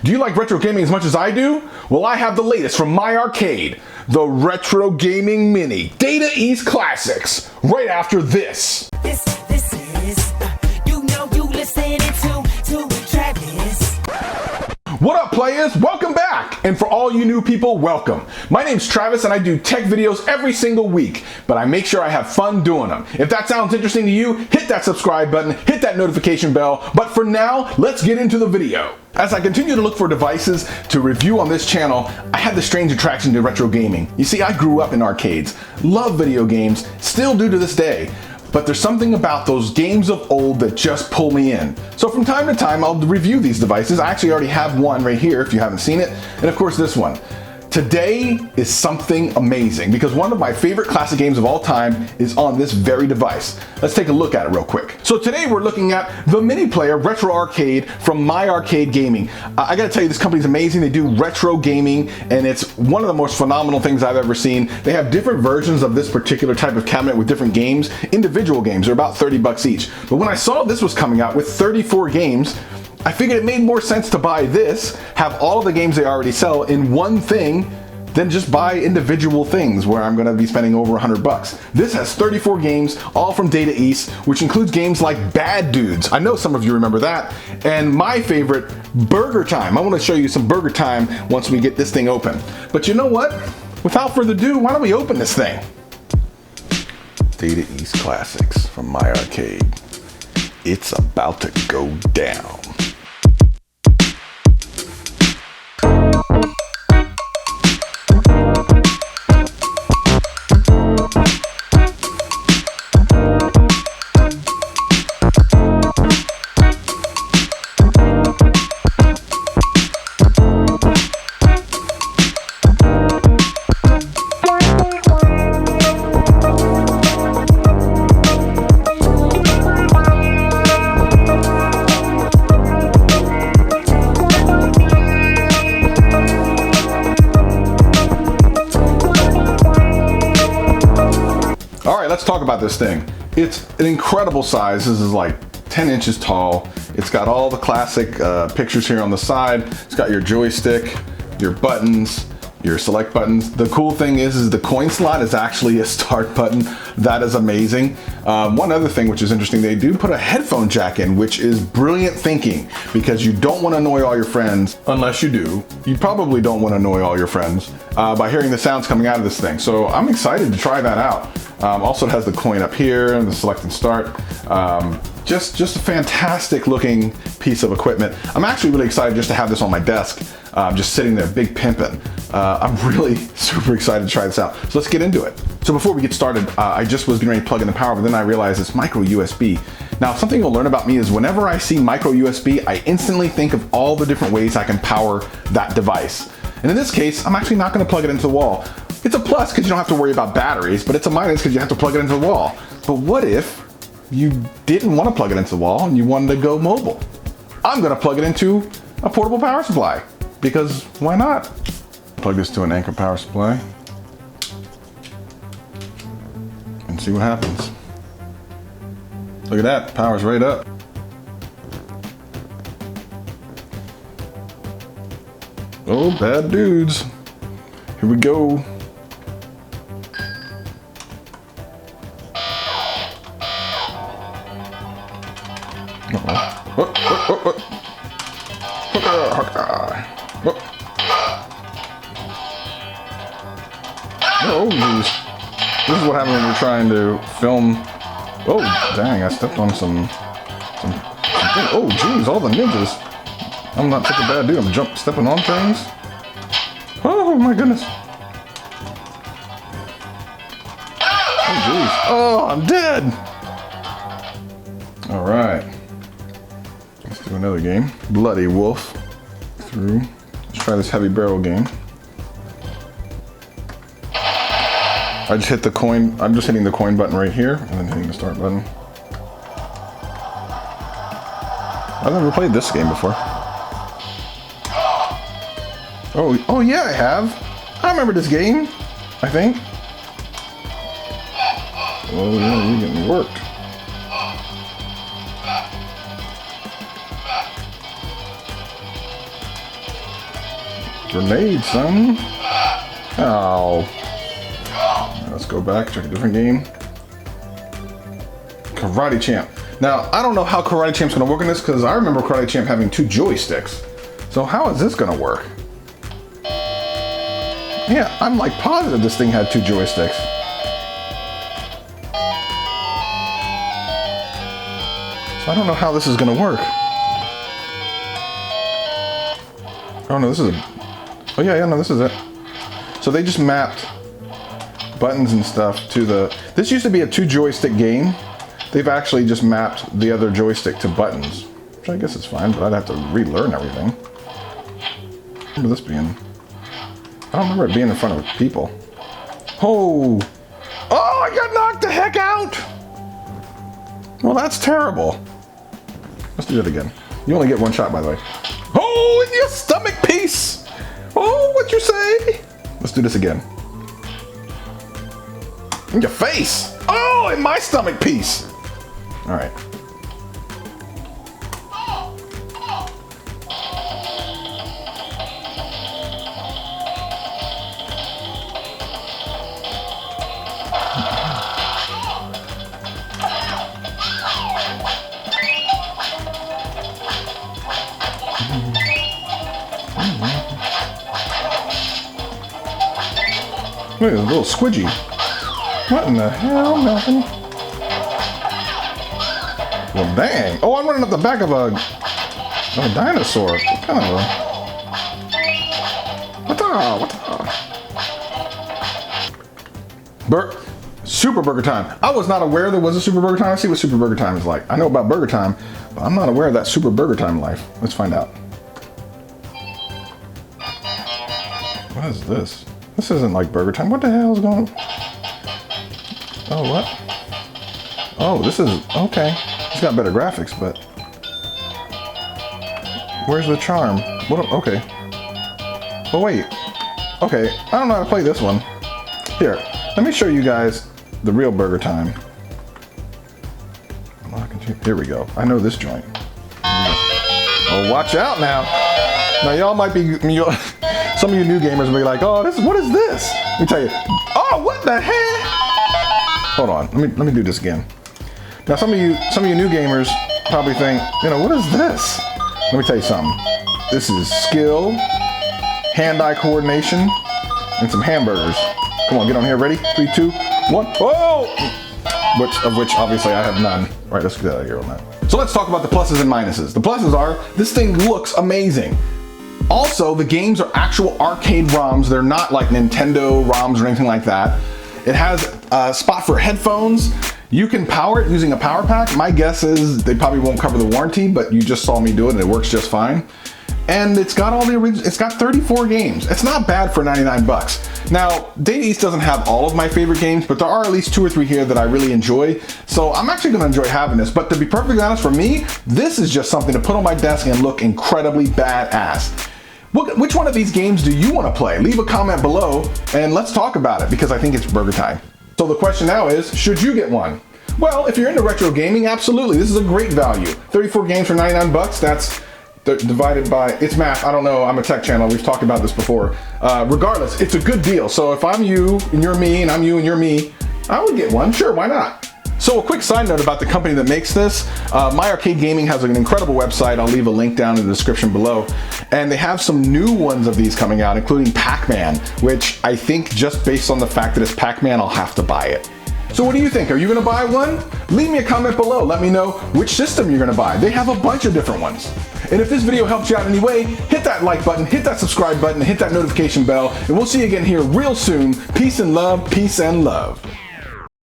Do you like retro gaming as much as I do? Well, I have the latest from My Arcade, the Retro Gaming Mini Data East Classics, right after this. This is, you know you listening to Travis. What up, players? Welcome back! And for all you new people, welcome. My name's Travis and I do tech videos every single week, but I make sure I have fun doing them. If that sounds interesting to you, hit that subscribe button, hit that notification bell, but for now, let's get into the video. As I continue to look for devices to review on this channel, I had the strange attraction to retro gaming. You see, I grew up in arcades, love video games, still do to this day. But there's something about those games of old that just pull me in. So from time to time, I'll review these devices. I actually already have one right here if you haven't seen it. And of course this one. Today is something amazing because one of my favorite classic games of all time is on this very device. Let's take a look at it real quick. So today we're looking at the Mini Player Retro Arcade from My Arcade Gaming. I gotta tell you, this company's amazing. They do retro gaming and it's one of the most phenomenal things I've ever seen. They have different versions of this particular type of cabinet with different games. Individual games are about 30 bucks each. But when I saw this was coming out with 34 games, I figured it made more sense to buy this, have all of the games they already sell in one thing, than just buy individual things where I'm gonna be spending over 100 bucks. This has 34 games, all from Data East, which includes games like Bad Dudes. I know some of you remember that. And my favorite, Burger Time. I wanna show you some Burger Time once we get this thing open. But you know what? Without further ado, why don't we open this thing? Data East Classics from My Arcade. It's about to go down. Let's talk about this thing. It's an incredible size. This is like 10 inches tall. It's got all the classic pictures here on the side. It's got your joystick, your buttons, your select buttons. The cool thing is the coin slot is actually a start button. That is amazing. One other thing which is interesting, they do put a headphone jack in, which is brilliant thinking because you don't want to annoy all your friends. Unless you do. You probably don't want to annoy all your friends by hearing the sounds coming out of this thing. So I'm excited to try that out. Also it has the coin up here and the select and start. Just a fantastic looking piece of equipment. I'm actually really excited just to have this on my desk, just sitting there, big pimpin'. I'm really super excited to try this out. So let's get into it. So before we get started, I just was getting ready to plug in the power, but then I realized it's micro USB. Now, something you'll learn about me is whenever I see micro USB, I instantly think of all the different ways I can power that device. And in this case, I'm actually not gonna plug it into the wall. It's a plus because you don't have to worry about batteries, but it's a minus because you have to plug it into the wall. But what if you didn't want to plug it into the wall and you wanted to go mobile? I'm gonna plug it into a portable power supply because why not? Plug this to an Anker power supply and see what happens. Look at that, power's right up. Oh, Bad Dudes. Here we go. Oh, geez. This is what happens when you're trying to film. Oh, dang, I stepped on some oh, geez, all the ninjas. I'm not such a bad dude. I'm stepping on things. Oh, my goodness. Oh, geez. Oh, I'm dead. All right. Let's do another game. Bloody Wolf. Through. Let's try this heavy barrel game. I just hit the coin. I'm just hitting the coin button right here and then hitting the start button. I've never played this game before. Oh yeah, I have. I remember this game, I think. Oh yeah, you're getting worked. Grenade, son. Oh. Let's go back, check a different game. Karate Champ. Now, I don't know how Karate Champ's gonna work in this because I remember Karate Champ having 2 joysticks. So how is this gonna work? Yeah, I'm like positive this thing had 2 joysticks. So I don't know how this is gonna work. Oh no, this is a... Oh yeah, no, this is it. So they just mapped buttons and stuff to the... This used to be a 2 joystick game. They've actually just mapped the other joystick to buttons. Which I guess is fine, but I'd have to relearn everything. I remember this being... I don't remember it being in front of people. Oh! Oh, I got knocked the heck out! Well, that's terrible. Let's do that again. You only get 1 shot, by the way. Oh, in your stomach piece! Oh, what'd you say? Let's do this again. In your face! Oh, in my stomach piece! Alright. Look at this little squidgy. What in the hell, nothing? Well, dang. Oh, I'm running up the back of a dinosaur. What kind of a... Super Burger Time. I was not aware there was a Super Burger Time. Let's see what Super Burger Time is like. I know about Burger Time, but I'm not aware of that Super Burger Time life. Let's find out. What is this? This isn't like Burger Time. What the hell is going on? Oh, what? Oh, this is... Okay. It's got better graphics, but... Where's the charm? What? Okay. Oh, wait. Okay. I don't know how to play this one. Here. Let me show you guys the real Burger Time. Here we go. I know this joint. Oh, watch out now. Now, y'all might be... Some of you new gamers will be like, oh, what is this? Let me tell you. Oh, what the heck? Hold on, let me do this again. Now some of you new gamers probably think, what is this? Let me tell you something. This is skill, hand-eye coordination, and some hamburgers. Come on, get on here. Ready? 3, 2, 1. Oh! Which obviously I have none. All right, let's get out of here on that. So let's talk about the pluses and minuses. The pluses are, this thing looks amazing. Also, the games are actual arcade ROMs. They're not like Nintendo ROMs or anything like that. It has a spot for headphones. You can power it using a power pack. My guess is they probably won't cover the warranty, but you just saw me do it and it works just fine. And it's got all the original, it's got 34 games. It's not bad for 99 bucks. Now, Data East doesn't have all of my favorite games, but there are at least 2 or 3 here that I really enjoy. So I'm actually gonna enjoy having this. But to be perfectly honest, for me, this is just something to put on my desk and look incredibly badass. Which one of these games do you want to play? Leave a comment below and let's talk about it because I think it's Burger Time. So the question now is, should you get one? Well, if you're into retro gaming, absolutely. This is a great value. 34 games for 99 bucks. That's divided by, it's math. I don't know. I'm a tech channel. We've talked about this before. Regardless, it's a good deal. So if I'm you and you're me and I'm you and you're me, I would get one. Sure, why not? So a quick side note about the company that makes this. My Arcade Gaming has an incredible website. I'll leave a link down in the description below. And they have some new ones of these coming out, including Pac-Man, which I think just based on the fact that it's Pac-Man, I'll have to buy it. So what do you think? Are you gonna buy one? Leave me a comment below. Let me know which system you're gonna buy. They have a bunch of different ones. And if this video helped you out in any way, hit that like button, hit that subscribe button, and hit that notification bell. And we'll see you again here real soon. Peace and love, peace and love.